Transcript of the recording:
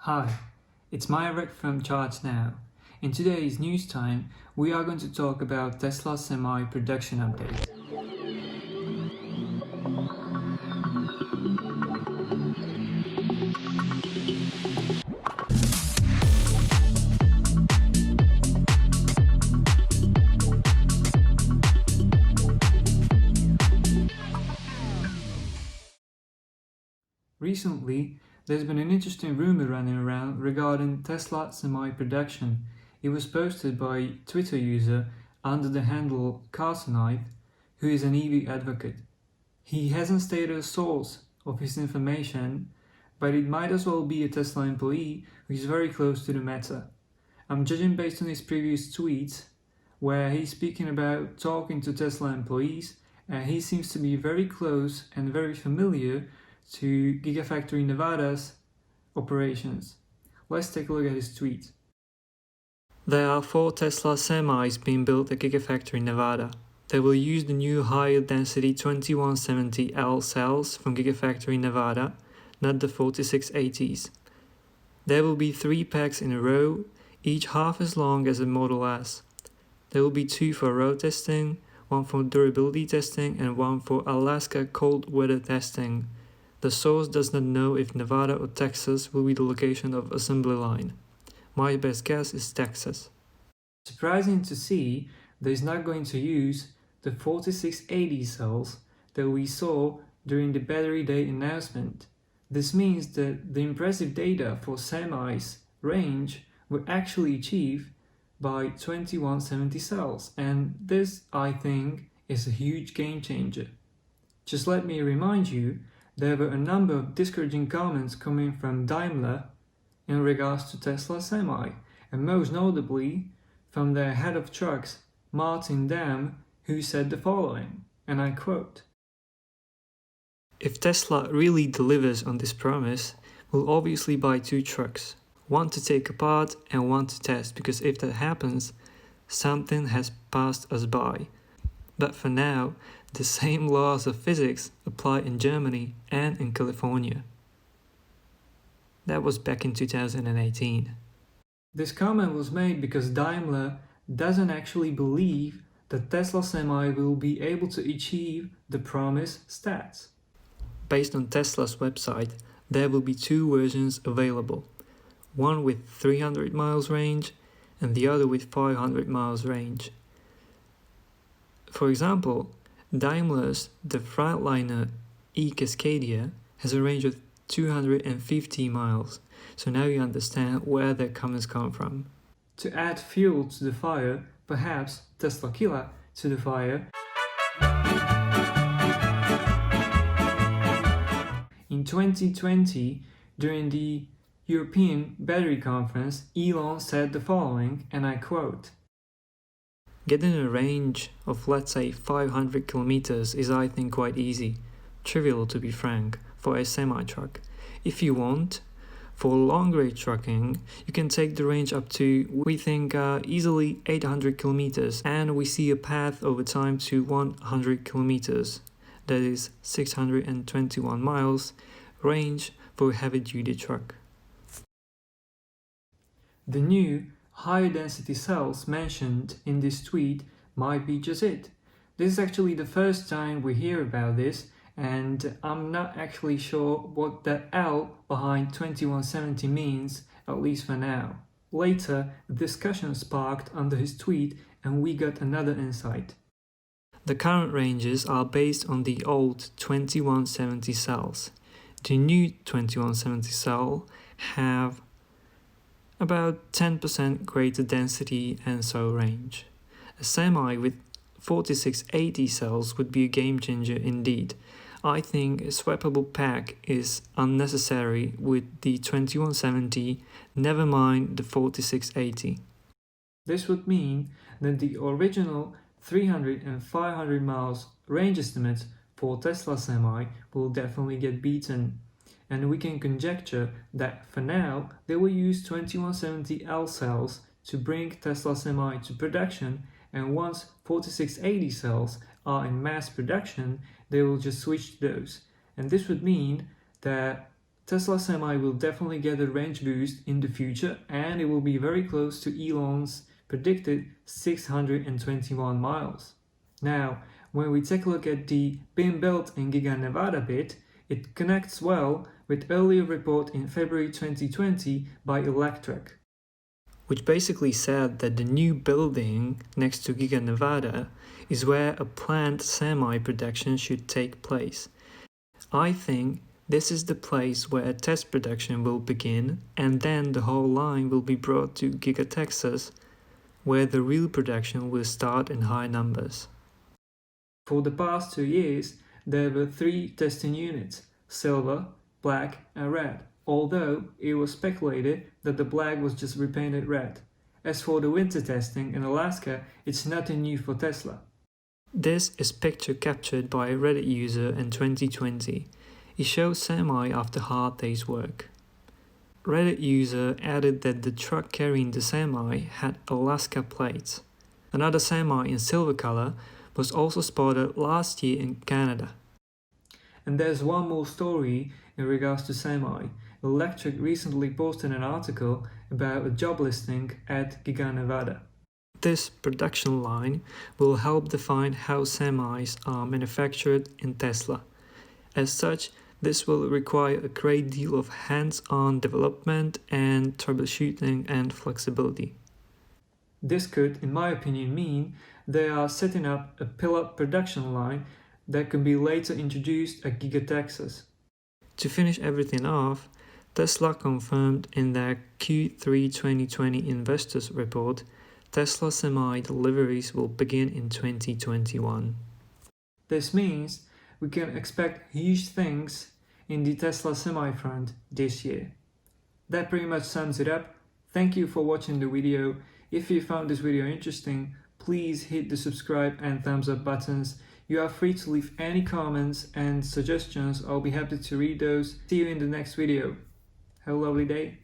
Hi, it's Myrek from Charts Now. In today's news time, we are going to talk about Tesla Semi production update. Recently, there's been an interesting rumor running around regarding Tesla Semi production. It was posted by Twitter user under the handle Carsonite, who is an EV advocate. He hasn't stated a source of his information, but it might as well be a Tesla employee who is very close to the matter. I'm judging based on his previous tweets, where he's speaking about talking to Tesla employees, and he seems to be very close and very familiar to Gigafactory Nevada's operations. Let's take a look at his tweet. There are 4 Tesla semis being built at Gigafactory Nevada. They will use the new higher density 2170L cells from Gigafactory Nevada, not the 4680s. There will be 3 packs in a row, each half as long as a Model S. There will be 2 for road testing, 1 for durability testing and 1 for Alaska cold weather testing. The source does not know if Nevada or Texas will be the location of assembly line. My best guess is Texas. Surprising to see that he's not going to use the 4680 cells that we saw during the Battery Day announcement. This means that the impressive data for semis range were actually achieved by 2170 cells, and this, I think, is a huge game changer. Just let me remind you, there were a number of discouraging comments coming from Daimler in regards to Tesla Semi, and most notably from their head of trucks, Martin Dam, who said the following, and I quote, "If Tesla really delivers on this promise, we'll obviously buy 2 trucks, one to take apart and one to test, because if that happens, something has passed us by. But for now, the same laws of physics apply in Germany and in California." That was back in 2018. This comment was made because Daimler doesn't actually believe that Tesla Semi will be able to achieve the promised stats. Based on Tesla's website, there will be 2 versions available, one with 300 miles range and the other with 500 miles range. For example, Daimler's the Freightliner e-Cascadia has a range of 250 miles, so now you understand where their comments come from. To add fuel to the fire, perhaps Tesla Killer to the fire, in 2020, during the European Battery Conference, Elon said the following, and I quote, "Getting a range of, let's say, 500 kilometers is, I think, quite easy, trivial to be frank, for a semi-truck. If you want, for long-range trucking, you can take the range up to, we think, easily 800 kilometers, and we see a path over time to 100 kilometers, that is 621 miles, range for a heavy-duty truck." The new higher density cells mentioned in this tweet might be just it. This is actually the first time we hear about this, and I'm not actually sure what that L behind 2170 means, at least for now. Later, a discussion sparked under his tweet and we got another insight. The current ranges are based on the old 2170 cells. The new 2170 cell have about 10% greater density and so range. A semi with 4680 cells would be a game changer indeed. I think a swappable pack is unnecessary with the 2170, never mind the 4680. This would mean that the original 300 and 500 miles range estimates for Tesla Semi will definitely get beaten. And we can conjecture that for now they will use 2170L cells to bring Tesla Semi to production, and once 4680 cells are in mass production, they will just switch to those. And this would mean that Tesla Semi will definitely get a range boost in the future, and it will be very close to Elon's predicted 621 miles. Now, when we take a look at the being built in Giga Nevada bit, it connects well with earlier report in February 2020 by Electrek, which basically said that the new building next to Giga Nevada is where a planned semi-production should take place. I think this is the place where test production will begin, and then the whole line will be brought to Giga Texas, where the real production will start in high numbers. For the past 2 years, there were 3 testing units: silver, black and red, although it was speculated that the black was just repainted red. As for the winter testing in Alaska, it's nothing new for Tesla. This is picture captured by a Reddit user in 2020. It shows Semi after hard day's work. Reddit user added that the truck carrying the Semi had Alaska plates. Another Semi in silver color was also spotted last year in Canada. And there's one more story in regards to Semi. Electrek recently posted an article about a job listing at Giga Nevada. This production line will help define how semis are manufactured in Tesla. As such, this will require a great deal of hands-on development and troubleshooting and flexibility. This could, in my opinion, mean they are setting up a pilot production line that can be later introduced at Giga Texas. To finish everything off, Tesla confirmed in their Q3 2020 investors report Tesla Semi deliveries will begin in 2021. This means we can expect huge things in the Tesla Semi front this year. That pretty much sums it up. Thank you for watching the video. If you found this video interesting, please hit the subscribe and thumbs up buttons. You are free to leave any comments and suggestions. I'll be happy to read those. See you in the next video. Have a lovely day.